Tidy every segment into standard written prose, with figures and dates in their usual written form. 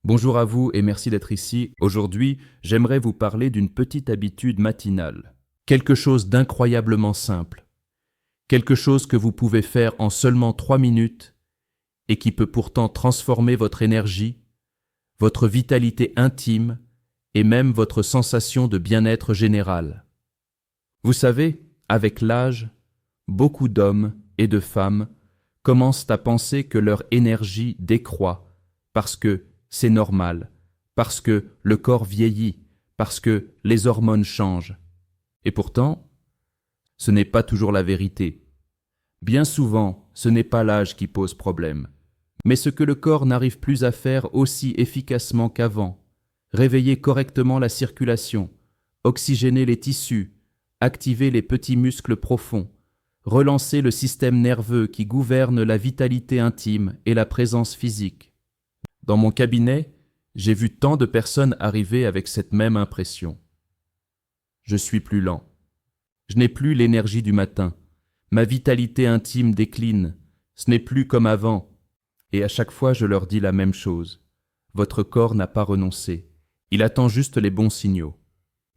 Bonjour à vous et merci d'être ici. Aujourd'hui, j'aimerais vous parler d'une petite habitude matinale. Quelque chose d'incroyablement simple. Quelque chose que vous pouvez faire en seulement 3 minutes et qui peut pourtant transformer votre énergie, votre vitalité intime et même votre sensation de bien-être général. Vous savez, avec l'âge, beaucoup d'hommes et de femmes commencent à penser que leur énergie décroît parce que c'est normal, parce que le corps vieillit, parce que les hormones changent. Et pourtant, ce n'est pas toujours la vérité. Bien souvent, ce n'est pas l'âge qui pose problème, mais ce que le corps n'arrive plus à faire aussi efficacement qu'avant, réveiller correctement la circulation, oxygéner les tissus, activer les petits muscles profonds, relancer le système nerveux qui gouverne la vitalité intime et la présence physique. Dans mon cabinet, j'ai vu tant de personnes arriver avec cette même impression. Je suis plus lent. Je n'ai plus l'énergie du matin. Ma vitalité intime décline. Ce n'est plus comme avant. Et à chaque fois, je leur dis la même chose. Votre corps n'a pas renoncé. Il attend juste les bons signaux.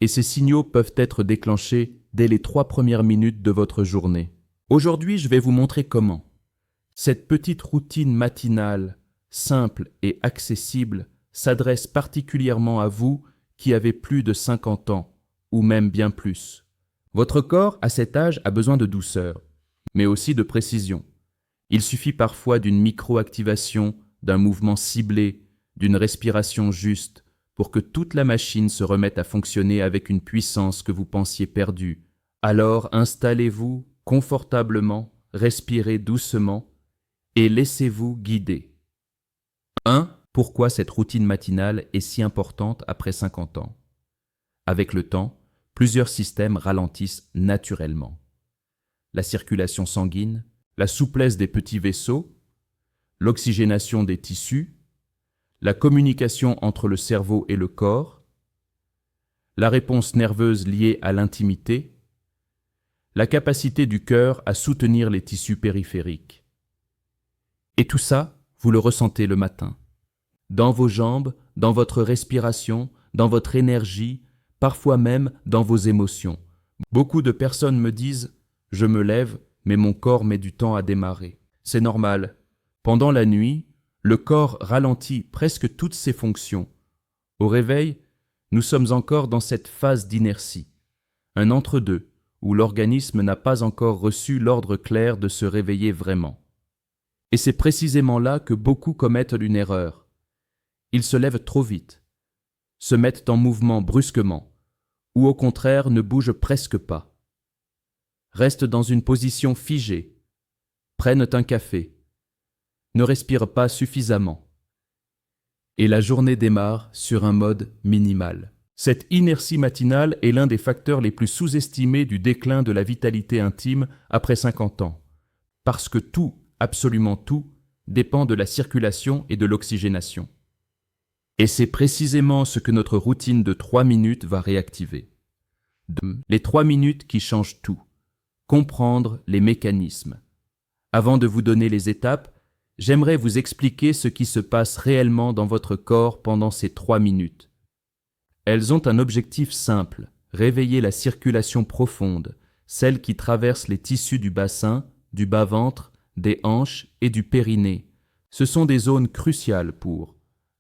Et ces signaux peuvent être déclenchés dès les 3 premières minutes de votre journée. Aujourd'hui, je vais vous montrer comment. Cette petite routine matinale, simple et accessible, s'adresse particulièrement à vous qui avez plus de 50 ans, ou même bien plus. Votre corps, à cet âge, a besoin de douceur, mais aussi de précision. Il suffit parfois d'une micro-activation, d'un mouvement ciblé, d'une respiration juste, pour que toute la machine se remette à fonctionner avec une puissance que vous pensiez perdue. Alors installez-vous confortablement, respirez doucement et laissez-vous guider. 1. Pourquoi cette routine matinale est si importante après 50 ans? Avec le temps, plusieurs systèmes ralentissent naturellement. La circulation sanguine, la souplesse des petits vaisseaux, l'oxygénation des tissus, la communication entre le cerveau et le corps, la réponse nerveuse liée à l'intimité, la capacité du cœur à soutenir les tissus périphériques. Et tout ça, vous le ressentez le matin. Dans vos jambes, dans votre respiration, dans votre énergie, parfois même dans vos émotions. Beaucoup de personnes me disent « Je me lève, mais mon corps met du temps à démarrer ». C'est normal. Pendant la nuit, le corps ralentit presque toutes ses fonctions. Au réveil, nous sommes encore dans cette phase d'inertie, un entre-deux, où l'organisme n'a pas encore reçu l'ordre clair de se réveiller vraiment. Et c'est précisément là que beaucoup commettent une erreur. Ils se lèvent trop vite, se mettent en mouvement brusquement, ou au contraire ne bougent presque pas. Restent dans une position figée, prennent un café, ne respirent pas suffisamment. Et la journée démarre sur un mode minimal. Cette inertie matinale est l'un des facteurs les plus sous-estimés du déclin de la vitalité intime après 50 ans, parce que tout, absolument tout, dépend de la circulation et de l'oxygénation. Et c'est précisément ce que notre routine de 3 minutes va réactiver. Les 3 minutes qui changent tout. Comprendre les mécanismes. Avant de vous donner les étapes, j'aimerais vous expliquer ce qui se passe réellement dans votre corps pendant ces 3 minutes. Elles ont un objectif simple, réveiller la circulation profonde, celle qui traverse les tissus du bassin, du bas-ventre, des hanches et du périnée. Ce sont des zones cruciales pour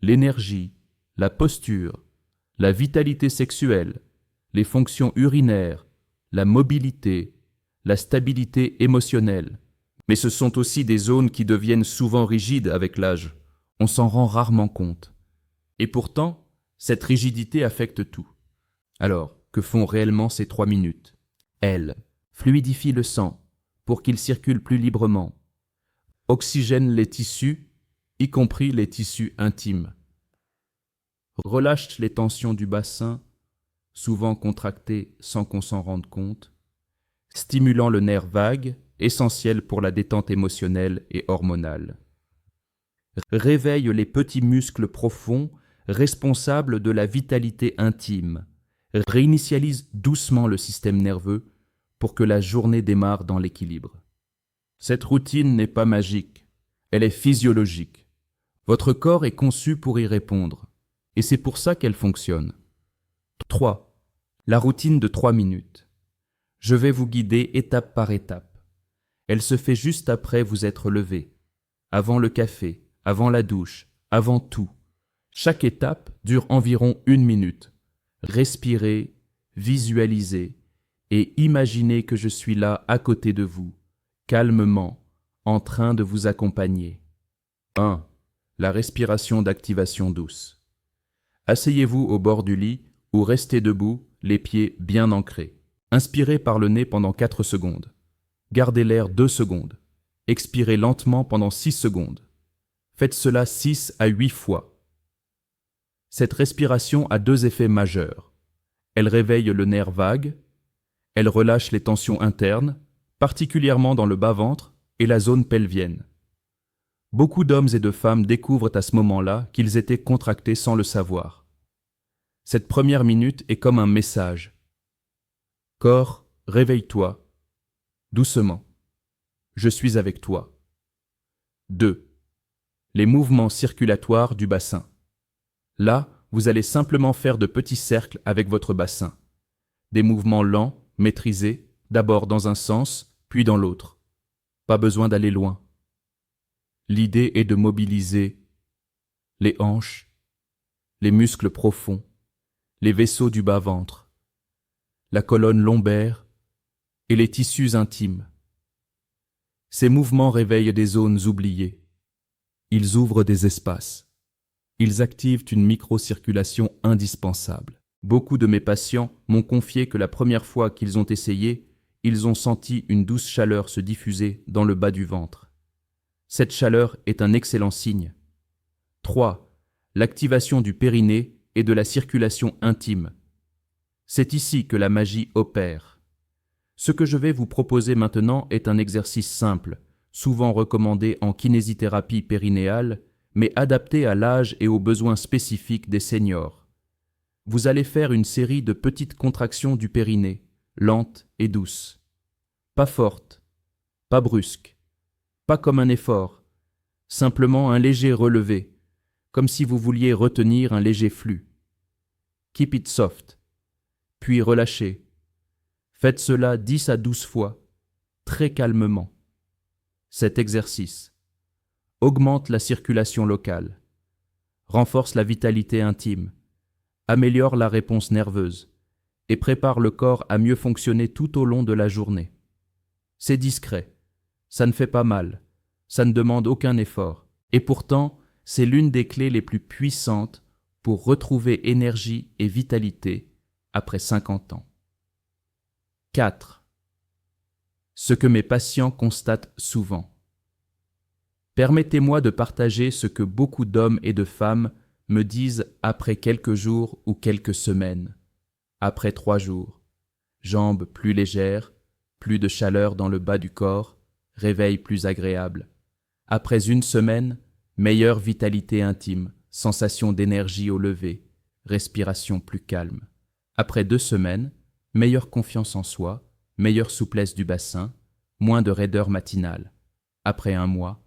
l'énergie, la posture, la vitalité sexuelle, les fonctions urinaires, la mobilité, la stabilité émotionnelle. Mais ce sont aussi des zones qui deviennent souvent rigides avec l'âge. On s'en rend rarement compte. Et pourtant, cette rigidité affecte tout. Alors, que font réellement ces 3 minutes? Elles fluidifient le sang pour qu'il circule plus librement, oxygènent les tissus, y compris les tissus intimes, relâchent les tensions du bassin, souvent contractées sans qu'on s'en rende compte, stimulant le nerf vague, essentiel pour la détente émotionnelle et hormonale. Réveille les petits muscles profonds responsables de la vitalité intime. Réinitialise doucement le système nerveux pour que la journée démarre dans l'équilibre. Cette routine n'est pas magique, elle est physiologique. Votre corps est conçu pour y répondre, et c'est pour ça qu'elle fonctionne. 3. La routine de 3 minutes. Je vais vous guider étape par étape. Elle se fait juste après vous être levé, avant le café, avant la douche, avant tout. Chaque étape dure environ 1 minute. Respirez, visualisez et imaginez que je suis là à côté de vous, calmement, en train de vous accompagner. 1. La respiration d'activation douce. Asseyez-vous au bord du lit ou restez debout, les pieds bien ancrés. Inspirez par le nez pendant 4 secondes. Gardez l'air 2 secondes. Expirez lentement pendant 6 secondes. Faites cela 6 à 8 fois. Cette respiration a 2 effets majeurs. Elle réveille le nerf vague, elle relâche les tensions internes, particulièrement dans le bas-ventre et la zone pelvienne. Beaucoup d'hommes et de femmes découvrent à ce moment-là qu'ils étaient contractés sans le savoir. Cette première minute est comme un message. Corps, réveille-toi, doucement. Je suis avec toi. 2. Les mouvements circulatoires du bassin. Là, vous allez simplement faire de petits cercles avec votre bassin. Des mouvements lents, maîtrisés, d'abord dans un sens, puis dans l'autre. Pas besoin d'aller loin. L'idée est de mobiliser les hanches, les muscles profonds, les vaisseaux du bas-ventre, la colonne lombaire et les tissus intimes. Ces mouvements réveillent des zones oubliées. Ils ouvrent des espaces. Ils activent une microcirculation indispensable. Beaucoup de mes patients m'ont confié que la première fois qu'ils ont essayé, ils ont senti une douce chaleur se diffuser dans le bas du ventre. Cette chaleur est un excellent signe. 3. L'activation du périnée et de la circulation intime. C'est ici que la magie opère. Ce que je vais vous proposer maintenant est un exercice simple, souvent recommandé en kinésithérapie périnéale, mais adapté à l'âge et aux besoins spécifiques des seniors. Vous allez faire une série de petites contractions du périnée, lentes et douces. Pas fortes, pas brusques, pas comme un effort, simplement un léger relevé, comme si vous vouliez retenir un léger flux. Keep it soft, puis relâchez. Faites cela 10 à 12 fois, très calmement. Cet exercice augmente la circulation locale, renforce la vitalité intime, améliore la réponse nerveuse et prépare le corps à mieux fonctionner tout au long de la journée. C'est discret, ça ne fait pas mal, ça ne demande aucun effort, et pourtant, c'est l'une des clés les plus puissantes pour retrouver énergie et vitalité après 50 ans. 4. Ce que mes patients constatent souvent. Permettez-moi de partager ce que beaucoup d'hommes et de femmes me disent après quelques jours ou quelques semaines. Après 3 jours, jambes plus légères, plus de chaleur dans le bas du corps, réveil plus agréable. Après 1 semaine, meilleure vitalité intime, sensation d'énergie au lever, respiration plus calme. Après 2 semaines, meilleure confiance en soi, meilleure souplesse du bassin, moins de raideur matinale. Après 1 mois,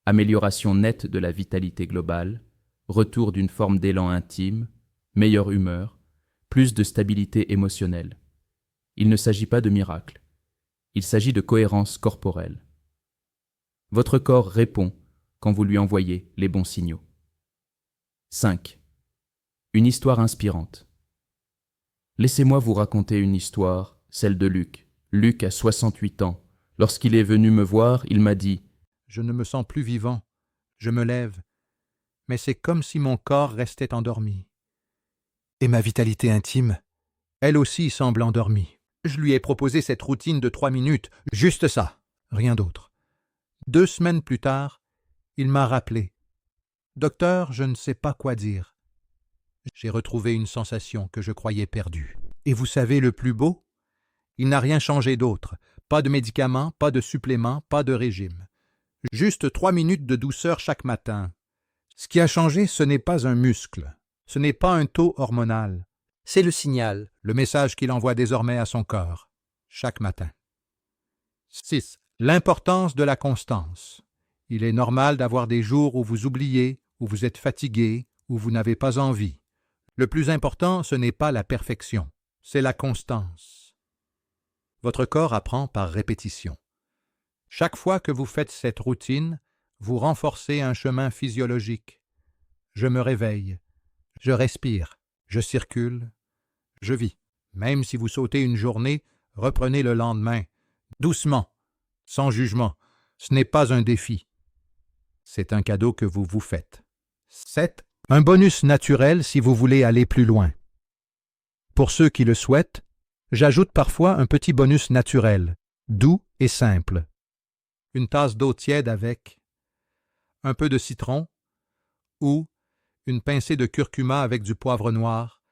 amélioration nette de la vitalité globale, retour d'une forme d'élan intime, meilleure humeur, plus de stabilité émotionnelle. Il ne s'agit pas de miracle, il s'agit de cohérence corporelle. Votre corps répond quand vous lui envoyez les bons signaux. 5. Une histoire inspirante. Laissez-moi vous raconter une histoire, celle de Luc. Luc a 68 ans. Lorsqu'il est venu me voir, il m'a dit « Je ne me sens plus vivant. Je me lève, mais c'est comme si mon corps restait endormi. Et ma vitalité intime, elle aussi semble endormie. » Je lui ai proposé cette routine de 3 minutes, juste ça, rien d'autre. 2 semaines plus tard, il m'a rappelé. « Docteur, je ne sais pas quoi dire. J'ai retrouvé une sensation que je croyais perdue. » Et vous savez le plus beau? Il n'a rien changé d'autre. Pas de médicaments, pas de suppléments, pas de régime. Juste 3 minutes de douceur chaque matin. Ce qui a changé, ce n'est pas un muscle. Ce n'est pas un taux hormonal. C'est le signal, le message qu'il envoie désormais à son corps, chaque matin. 6. L'importance de la constance. Il est normal d'avoir des jours où vous oubliez, ou vous êtes fatigué, ou vous n'avez pas envie. Le plus important, ce n'est pas la perfection, c'est la constance. Votre corps apprend par répétition. Chaque fois que vous faites cette routine, vous renforcez un chemin physiologique. Je me réveille, je respire, je circule, je vis. Même si vous sautez une journée, reprenez le lendemain, doucement, sans jugement. Ce n'est pas un défi. C'est un cadeau que vous vous faites. 7. Un bonus naturel si vous voulez aller plus loin. Pour ceux qui le souhaitent, j'ajoute parfois un petit bonus naturel, doux et simple. Une tasse d'eau tiède avec un peu de citron ou une pincée de curcuma avec du poivre noir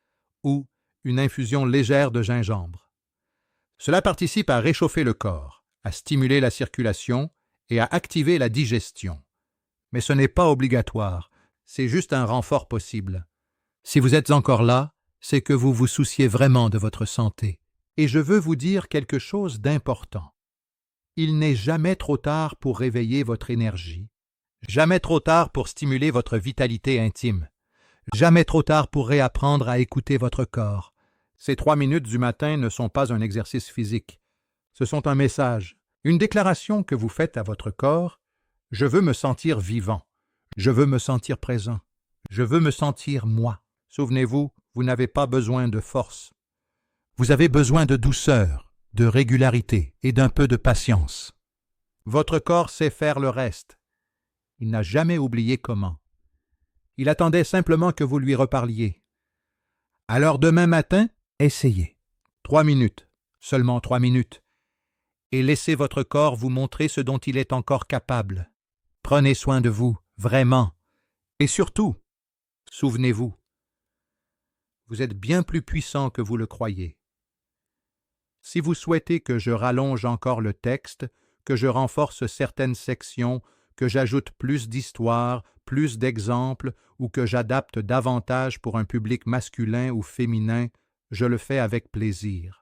ou une infusion légère de gingembre. Cela participe à réchauffer le corps, à stimuler la circulation et à activer la digestion. Mais ce n'est pas obligatoire, c'est juste un renfort possible. Si vous êtes encore là, c'est que vous vous souciez vraiment de votre santé. Et je veux vous dire quelque chose d'important. Il n'est jamais trop tard pour réveiller votre énergie, jamais trop tard pour stimuler votre vitalité intime, jamais trop tard pour réapprendre à écouter votre corps. Ces 3 minutes du matin ne sont pas un exercice physique. Ce sont un message, une déclaration que vous faites à votre corps. Je veux me sentir vivant. Je veux me sentir présent. Je veux me sentir moi. Souvenez-vous, vous n'avez pas besoin de force. Vous avez besoin de douceur, de régularité et d'un peu de patience. Votre corps sait faire le reste. Il n'a jamais oublié comment. Il attendait simplement que vous lui reparliez. Alors demain matin, essayez. 3 minutes, seulement 3 minutes, et laissez votre corps vous montrer ce dont il est encore capable. Prenez soin de vous, vraiment. Et surtout, souvenez-vous, vous êtes bien plus puissant que vous le croyez. Si vous souhaitez que je rallonge encore le texte, que je renforce certaines sections, que j'ajoute plus d'histoires, plus d'exemples, ou que j'adapte davantage pour un public masculin ou féminin, je le fais avec plaisir.